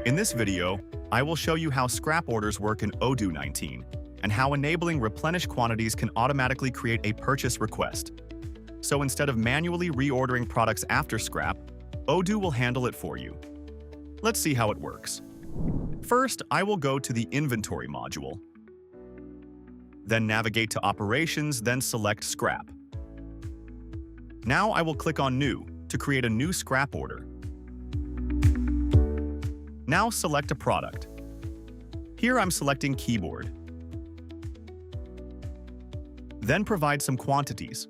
In this video, I will show you how scrap orders work in Odoo 19 and how enabling replenish quantities can automatically create a purchase request. So instead of manually reordering products after scrap, Odoo will handle it for you. Let's see how it works. First, I will go to the Inventory module. Then navigate to Operations, then select Scrap. Now I will click on New to create a new scrap order. Now select a product. Here I'm selecting keyboard. Then provide some quantities.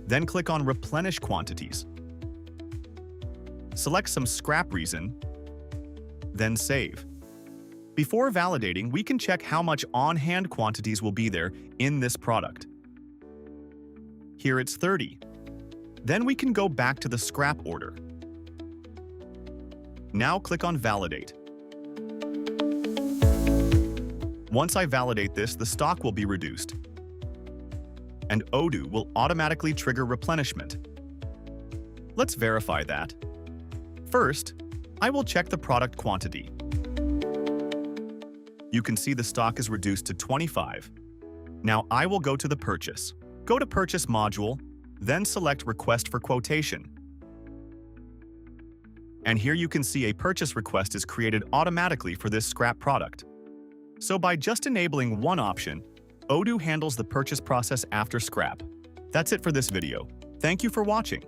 Then click on Replenish Quantities. Select some scrap reason, then save. Before validating, we can check how much on-hand quantities will be there in this product. Here it's 30. Then we can go back to the scrap order. Now click on Validate. Once I validate this, the stock will be reduced, and Odoo will automatically trigger replenishment. Let's verify that. First, I will check the product quantity. You can see the stock is reduced to 25. Now I will go to the Purchase. Go to Purchase module, then select Request for Quotation. And here you can see a purchase request is created automatically for this scrap product. So by just enabling one option, Odoo handles the purchase process after scrap. That's it for this video. Thank you for watching.